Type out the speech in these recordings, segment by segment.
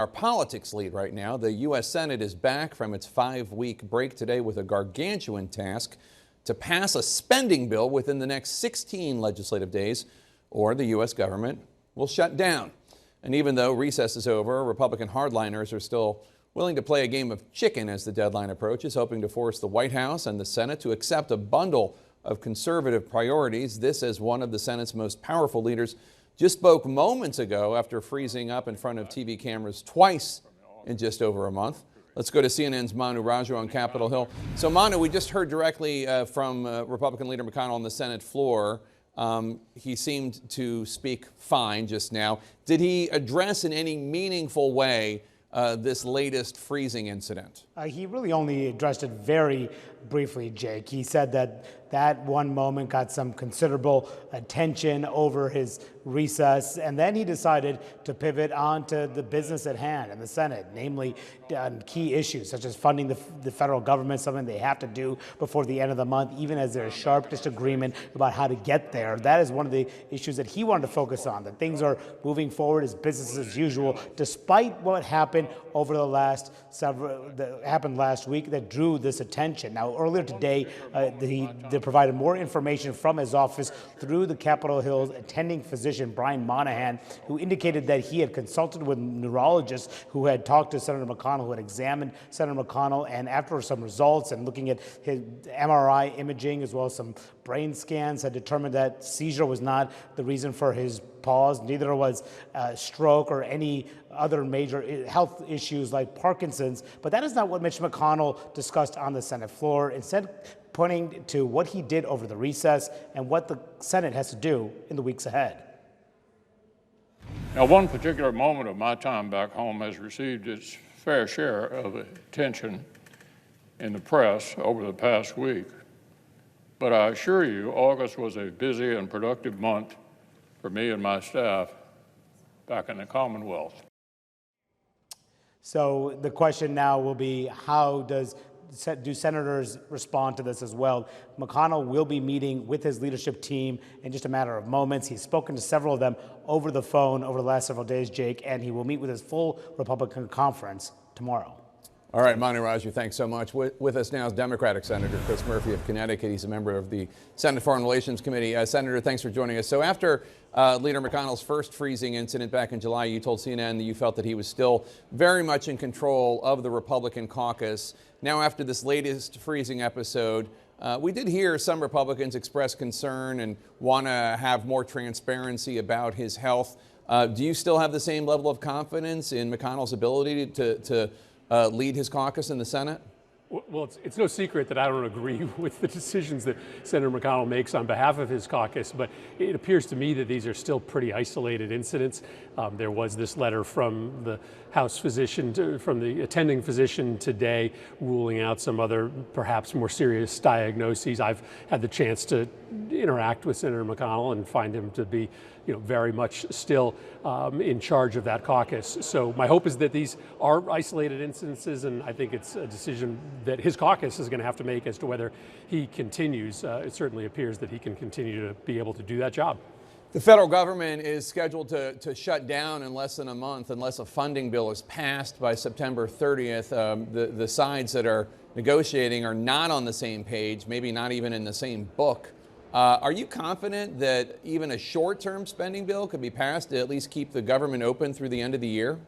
Our politics lead right now. The U.S. Senate is back from its 5-week break today with a gargantuan task to pass a spending bill within the next 16 legislative days, or the U.S. government will shut down. And even though recess is over, Republican hardliners are still willing to play a game of chicken as the deadline approaches, hoping to force the White House and the Senate to accept a bundle of conservative priorities. This, as one of the Senate's most powerful leaders just spoke moments ago after freezing up in front of TV cameras twice in just over a month. Let's go to CNN's Manu Raju on Capitol Hill. So Manu, we just heard directly from Republican Leader McConnell on the Senate floor. He seemed to speak fine just now. Did he address in any meaningful way this latest freezing incident? He really only addressed it very briefly, Jake. He said that one moment got some considerable attention over his recess, and then he decided to pivot on to the business at hand in the Senate, namely on key issues such as funding the federal government, something they have to do before the end of the month, even as there's sharp disagreement about how to get there. That is one of the issues that he wanted to focus on, that things are moving forward as business as usual, despite what happened over the last that happened last week that drew this attention. Now, earlier today, they provided more information from his office through the Capitol Hill's attending physician, Brian Monahan, who indicated that he had consulted with neurologists who had talked to Senator McConnell, who had examined Senator McConnell, and after some results and looking at his MRI imaging as well as some brain scans, had determined that seizure was not the reason for his pause. Neither was stroke or any other major health issues like Parkinson's. But that is not what Mitch McConnell discussed on the Senate floor, instead pointing to what he did over the recess and what the Senate has to do in the weeks ahead. Now, one particular moment of my time back home has received its fair share of attention in the press over the past week. But I assure you, August was a busy and productive month for me and my staff back in the Commonwealth. So the question now will be, how do senators respond to this as well? McConnell will be meeting with his leadership team in just a matter of moments. He's spoken to several of them over the phone over the last several days, Jake, and he will meet with his full Republican conference tomorrow. All right, Manu Raju, thanks so much. With us now is Democratic Senator Chris Murphy of Connecticut. He's a member of the Senate Foreign Relations Committee. Senator, thanks for joining us. So after Leader McConnell's first freezing incident back in July, you told CNN that you felt that he was still very much in control of the Republican caucus. Now, after this latest freezing episode, we did hear some Republicans express concern and want to have more transparency about his health. Do you still have the same level of confidence in McConnell's ability to lead his caucus in the Senate? Well, it's no secret that I don't agree with the decisions that Senator McConnell makes on behalf of his caucus, but it appears to me that these are still pretty isolated incidents. There was this letter from the House physician, from the attending physician today, ruling out some other perhaps more serious diagnoses. I've had the chance to interact with Senator McConnell and find him to be, very much still in charge of that caucus. So my hope is that these are isolated instances, and I think it's a decision that his caucus is going to have to make as to whether he continues. It certainly appears that he can continue to be able to do that job. The federal government is scheduled to shut down in less than a month unless a funding bill is passed by September 30th. The sides that are negotiating are not on the same page, maybe not even in the same book. Are you confident that even a short-term spending bill could be passed to at least keep the government open through the end of the year?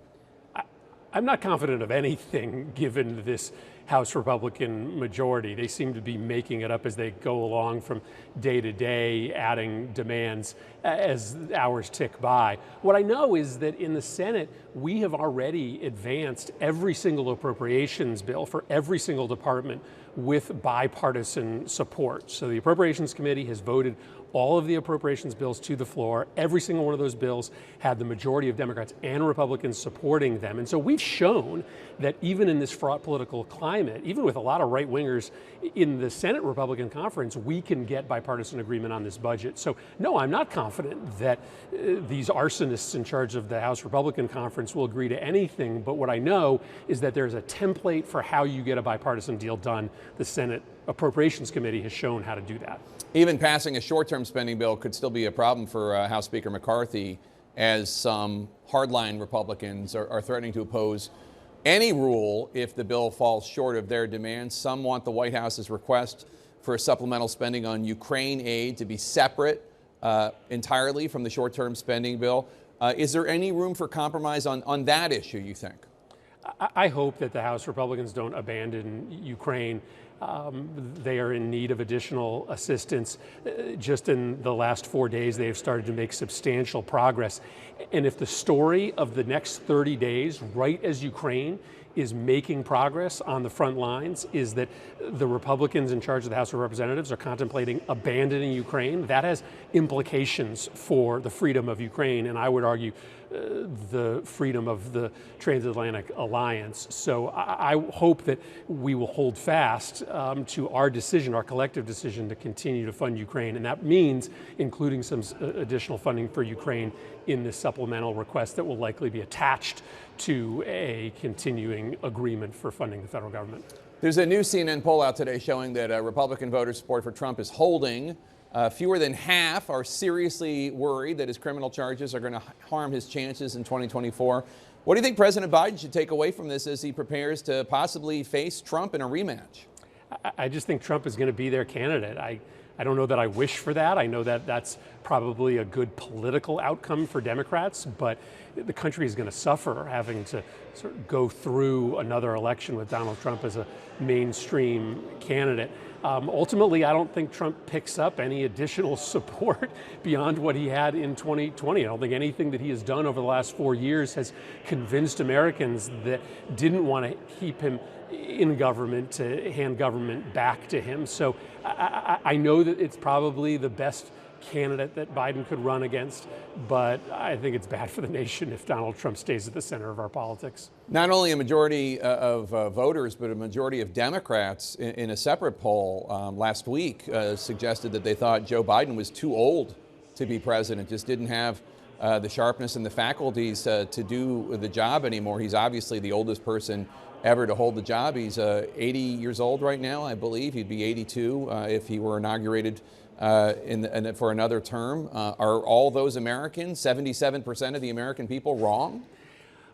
I'm not confident of anything given this House Republican majority. They seem to be making it up as they go along from day to day, adding demands as hours tick by. What I know is that in the Senate, we have already advanced every single appropriations bill for every single department with bipartisan support. So the Appropriations Committee has voted all of the appropriations bills to the floor. Every single one of those bills had the majority of Democrats and Republicans supporting them. And so we've shown that even in this fraught political climate, even with a lot of right-wingers in the Senate Republican conference, we can get bipartisan agreement on this budget. So no, I'm not confident that these arsonists in charge of the House Republican conference will agree to anything. But what I know is that there's a template for how you get a bipartisan deal done. The Senate Appropriations Committee has shown how to do that. Even passing a short-term spending bill could still be a problem for House Speaker McCarthy. as some hardline Republicans are threatening to oppose any rule if the bill falls short of their demands. Some want the White House's request for supplemental spending on Ukraine aid to be separate entirely from the short-term spending bill. Is there any room for compromise on that issue, you think? I hope that the House Republicans don't abandon Ukraine. They are in need of additional assistance. Just in the last 4 days, they have started to make substantial progress. And if the story of the next 30 days, right as Ukraine is making progress on the front lines, is that the Republicans in charge of the House of Representatives are contemplating abandoning Ukraine, that has implications for the freedom of Ukraine, and I would argue the freedom of the transatlantic alliance. So I hope that we will hold fast to our decision, our collective decision to continue to fund Ukraine, and that means including some additional funding for Ukraine in this supplemental request that will likely be attached to a continuing agreement for funding the federal government. There's a new CNN poll out today showing that Republican voter support for Trump is holding. Fewer than half are seriously worried that his criminal charges are going to harm his chances in 2024. What do you think President Biden should take away from this as he prepares to possibly face Trump in a rematch? I just think Trump is going to be their candidate. I don't know that I wish for that. I know that that's probably a good political outcome for Democrats, but the country is going to suffer having to sort of go through another election with Donald Trump as a mainstream candidate. Ultimately, I don't think Trump picks up any additional support beyond what he had in 2020. I don't think anything that he has done over the last 4 years has convinced Americans that didn't want to keep him in government to hand government back to him. So I know that it's probably the best candidate that Biden could run against, but I think it's bad for the nation if Donald Trump stays at the center of our politics. Not only a majority of voters, but a majority of Democrats in a separate poll last week suggested that they thought Joe Biden was too old to be president, just didn't have the sharpness and the faculties to do the job anymore. He's obviously the oldest person ever to hold the job. He's 80 years old right now, I believe. He'd be 82 if he were inaugurated for another term. Are all those Americans, 77% of the American people, wrong?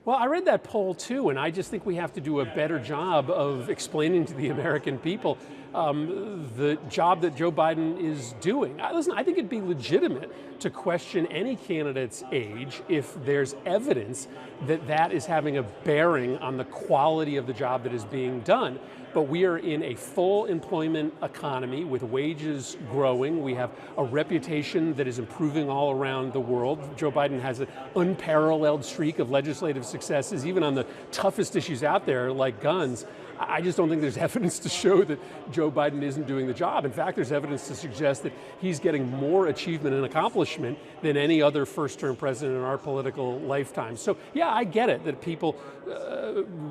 Well, I read that poll too, and I just think we have to do a better job of explaining to the American people the job that Joe Biden is doing. Listen, I think it'd be legitimate to question any candidate's age if there's evidence that that is having a bearing on the quality of the job that is being done. But we are in a full employment economy with wages growing. We have a reputation that is improving all around the world. Joe Biden has an unparalleled streak of legislative successes, even on the toughest issues out there like guns. I just don't think there's evidence to show that Joe Biden isn't doing the job. In fact, there's evidence to suggest that he's getting more achievement and accomplishment than any other first-term president in our political lifetime. So, yeah, I get it that people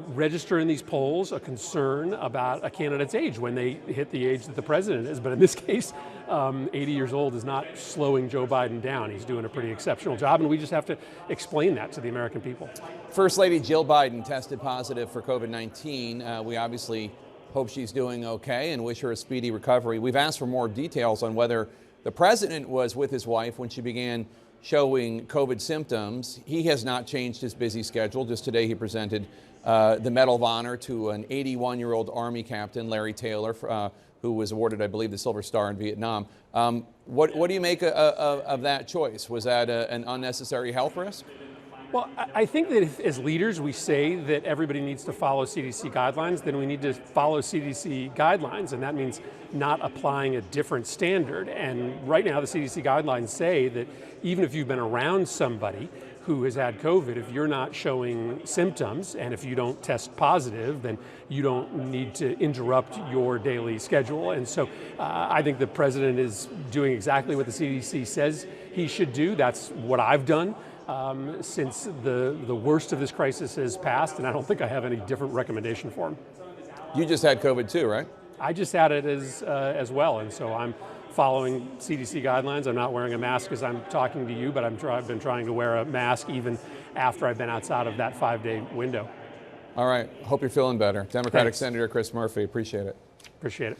register in these polls a concern about a candidate's age when they hit the age that the president is. But in this case, 80 years old is not slowing Joe Biden down. He's doing a pretty exceptional job, and we just have to explain that to the American people. First Lady Jill Biden tested positive for COVID-19. We obviously hope she's doing okay and wish her a speedy recovery. We've asked for more details on whether the president was with his wife when she began showing COVID symptoms. He has not changed his busy schedule. Just today he presented the Medal of Honor to an 81-year-old Army captain, Larry Taylor, who was awarded, I believe, the Silver Star in Vietnam. What do you make of that choice? Was that an unnecessary health risk? Well, I think that if, as leaders, we say that everybody needs to follow CDC guidelines, then we need to follow CDC guidelines, and that means not applying a different standard. And right now, the CDC guidelines say that even if you've been around somebody who has had COVID, if you're not showing symptoms and if you don't test positive, then you don't need to interrupt your daily schedule. And so I think the president is doing exactly what the CDC says he should do. That's what I've done since the worst of this crisis has passed, and I don't think I have any different recommendation for him. You just had COVID too, right? I just had it as well, and so I'm following CDC guidelines. I'm not wearing a mask as I'm talking to you, but I've been trying to wear a mask even after I've been outside of that 5-day window. All right. Hope you're feeling better. Democratic Thanks. Senator Chris Murphy, appreciate it. Appreciate it.